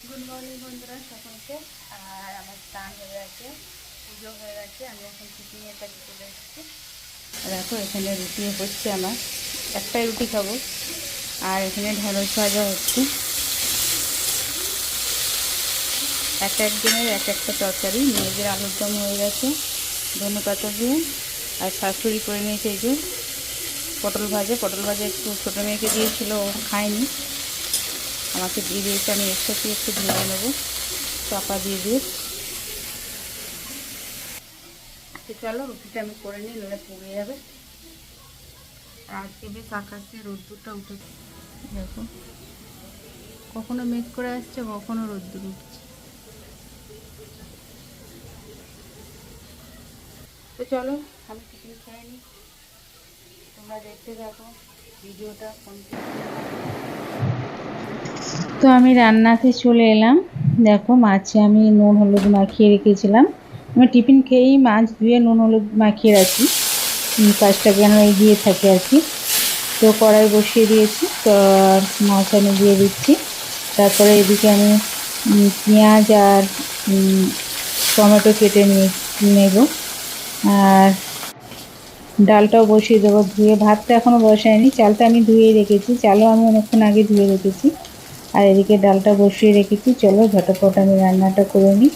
Good morning বন্ধুরা সকলকে। আর আমার স্নান হয়ে গেছে, পুজো হয়ে গেছে, আমি এখন টিফিনের কাছে চলে এসেছি। দেখো এখানে রুটি হচ্ছে, আমার একটাই রুটি খাবো। আর এখানে ঢেঁড়স ভাজা হচ্ছে, এক একজনের এক একটা তরকারি। মেয়েদের আলুর দম হয়ে গেছে ধনেপাতা দিয়ে, আর শাশুড়ি করে নিয়েছে এই যে পটল ভাজা একটু ছোটো মেয়েকে দিয়েছিল, ও খায়নি, আমাকে দিয়ে দিয়েছে। আমি এর সাথে একটু ভেঙে নেবো চাপা দিয়ে। তো চলো রুটিটা আমি করে নিই, নাহলে পুড়ে যাবে। আজকে বেশ আকাশে রোদ্দুরটা উঠেছে, দেখো কখনো মেঘ করে আসছে, কখনো রোদ্দুর উঠছে। তো চলো আমি টিফিন খেয়ে নিই, তোমরা দেখতে থাকো ভিডিওটা তো আমি রান্নাতে চলে এলাম। দেখো মাছে আমি নুন হলুদ মাখিয়ে রেখেছিলাম, আমি টিফিন খেয়েই মাছ ধুয়ে নুন হলুদ মাখিয়ে রাখি, কাজটা যেন এগিয়ে থাকে আর কি। তো কড়াই বসিয়ে দিয়েছি, তো মাছ আমি দিয়ে দিচ্ছি। তারপরে এদিকে আমি পেঁয়াজ আর টমেটো কেটে নেব, আর ডালটাও বসিয়ে দেবো ধুয়ে। ভাতটা এখনও বসাইনি, চালটা আমি ধুয়ে রেখেছি, চালও আমি অনেকক্ষণ আগে ধুয়ে রেখেছি। আর এদিকে ডালটা বসিয়ে রেখেছি। চলো ঝটপট আমি রান্নাটা করে নিই,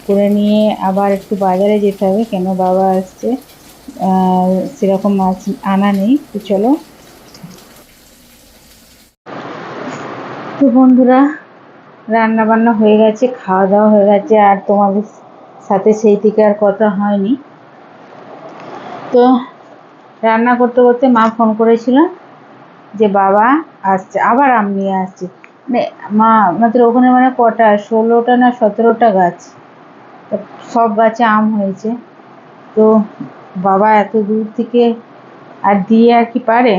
করে নিয়ে আবার একটু বাজারে যেতে হবে, কেন বাবা আসছে, সেরকম মাছ আনা নেই। তো চলো। তো বন্ধুরা রান্না বান্না হয়ে গেছে, খাওয়া দাওয়া হয়ে গেছে, আর তোমাদের সাথে সেই থেকে আর কথা হয়নি। তো রান্না করতে করতে মা ফোন করেছিল যে বাবা আসছে, আবার আম নিয়ে আসছে। মানে মা আমাদের ওখানে মানে কটা 16টা না 17টা গাছ, সব গাছে আম হয়েছে। তো বাবা এত দূর থেকে আর দিয়ে আর কি পারে,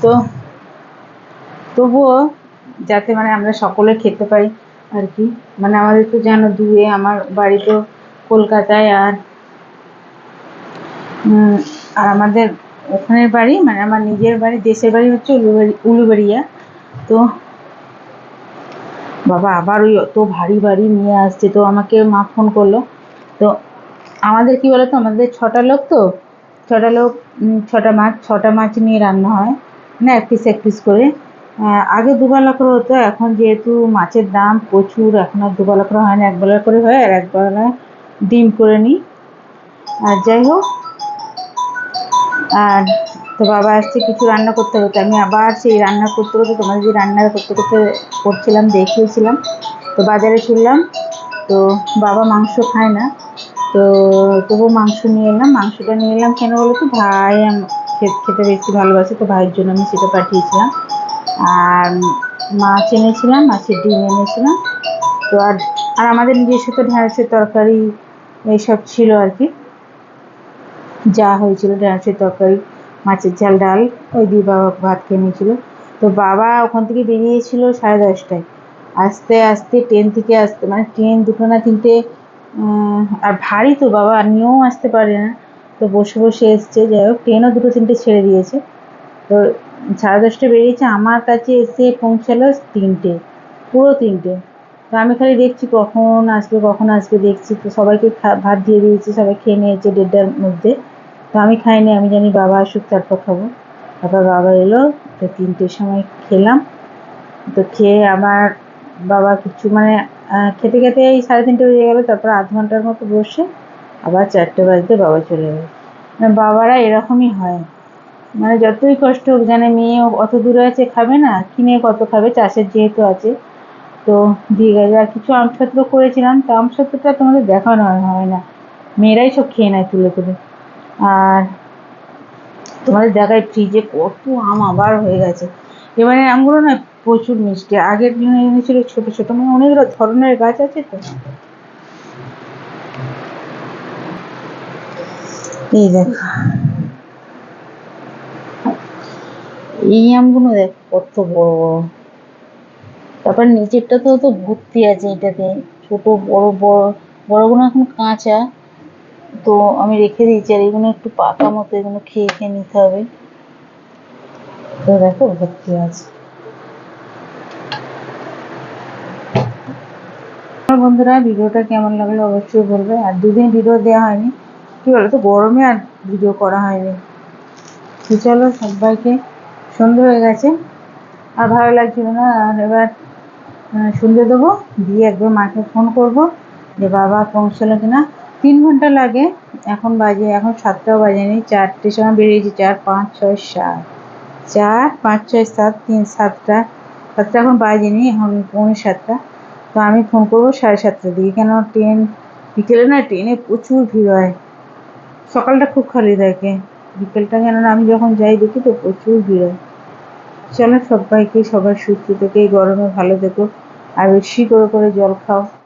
তো তবুও যাতে মানে আমরা সকলে খেতে পাই আর কি। মানে আমাদের তো যেন দূরে, আমার বাড়ি তো কলকাতায়, আর আর আমাদের ওখানের বাড়ি মানে আমার নিজের বাড়ি, দেশের বাড়ি হচ্ছে উলুবেড়িয়া। তো বাবা আবার ওই অত ভারী ভারী নিয়ে আসছে, তো আমাকে মা ফোন করলো। তো আমাদের কি বলতো, আমাদের 6টা লোক, তো 6টা লোক, 6টা মাছ নিয়ে রান্না হয়, মানে এক পিস করে। আগে দুবেলা করে হতো, এখন যেহেতু মাছের দাম প্রচুর, এখন আর দুবেলা করে হয় না, একবেলা করে হয়, আর একবেলা ডিম করে নিই। আর যাই হোক, আর তো বাবা আসছে, কিছু রান্না করতে হতো, আমি আবার সেই রান্না করতে করতে তোমাদের যে রান্না করতে করতে করছিলাম দেখিয়েছিলাম। তো বাজারে ছুটলাম, তো বাবা মাংস খায় না, তো তবু মাংস নিয়ে এলাম। মাংসটা নিয়ে এলাম কেন বলো তো, ভাই খেতে বেশি ভালোবাসে, তো ভাইয়ের জন্য আমি সেটা পাঠিয়েছিলাম। আর মাছ এনেছিলাম, মাছের ডিম এনেছিলাম। তো আর আমাদের নিজস্ব তো ঢেঁড়সের তরকারি এইসব ছিল আর কি, যা হয়েছিল ঢেঁড়সের তরকারি, মাছের ঝাল, ডাল, ওই দিয়ে বাবা ভাত খেয়ে নিয়েছিল। তো বাবা ওখান থেকে বেরিয়েছিল 10:30টায়, আস্তে আস্তে ট্রেন থেকে আসতে, মানে ট্রেন 2টো না 3টে, আর ভারী তো বাবা নিয়েও আসতে পারে না, তো বসে বসে এসছে। যাই হোক ট্রেনও 2টো 3টে ছেড়ে দিয়েছে, তো 10:30টায় বেরিয়েছে, আমার কাছে এসে পৌঁছালো 3টে, পুরো 3টে। তো আমি খালি দেখছি কখন আসবে দেখছি। তো সবাইকে ভাত দিয়ে দিয়েছি, সবাই খেয়ে নিয়েছে 1:30টার মধ্যে। তো আমি খাইনি, আমি জানি বাবা আসুক তারপর খাবো। তারপর বাবা এলো, তো 3টের সময় খেলাম। তো খেয়ে আমার বাবা কিছু মানে খেতে খেতে এই 3:30 বেজে গেলো। তারপর আধ ঘন্টার মতো বসে আবার 4টে বাজতে বাবা চলে গেল। মানে বাবারা এরকমই হয়, মানে যতই কষ্ট হোক, জানে মেয়ে অত দূরে আছে, খাবে না, কিনে কত খাবে, চাষের যেহেতু আছে। তো দিয়ে গেছে। আর কিছু আমসত্ত্ব করেছিলাম, তো আমসত্ত্বটা তোমাদের দেখানো হয় না, মেয়েরাই সব খেয়ে নেয় তুলে তুলে। আর তোমাদের দেখায় ফ্রিজে কত আম আবার হয়ে গেছে। এবারে আমগুলো না প্রচুর মিষ্টি, আগের দিনে এনেছিল ছোট ছোট, মানে অনেক ধরনের গাছ আছে তো। এই দেখো এই আমগুলো দেখ কত বড় বড়, তারপর নিচেরটা তো ভর্তি আছে এটাতে, ছোট বড় বড়, বড়গুলো এখন কাঁচা, তো আমি রেখে দিয়েছি। আর এগুলো একটু পাকা মতো, এগুলো খেয়ে খেয়ে নিতে হবে। তো দেখো ভর্তি আছে। আমার বন্ধুরা ভিডিওটা কেমন লাগলো অবশ্যই বলবে। আর দুদিন ভিডিও দেওয়া হয়নি, কি বলো তো, গরমে আর ভিডিও করা হয়নি। তো চলো, সবাইকে সন্ধে হয়ে গেছে, আর ভালো লাগছিল না। আর এবার সন্ধে দেবো, দিয়ে একবার মাকে ফোন করব যে বাবা পৌঁছলো কিনা। 3 ঘন্টা লাগে। এখন বাজে, এখন 7টাও বাজেনি, 4টের সময় বেরিয়েছি। 4, 5, 6, 7, 4, 5, 6, 7, 3, 7টা এখন বাজেনি, এখন 6:45। তো আমি ফোন করবো 7:30টার দিকে, কেন ট্রেন বিকেলে না, ট্রেনে প্রচুর ভিড় হয়। সকালটা খুব খালি থাকে, বিকেলটা কেননা আমি যখন যাই দেখি তো প্রচুর ভিড় হয়। চলো, সবাইকে, সবার সুস্থ থেকে, এই গরমে ভালো থেকো, আর বেশি করে জল খাও।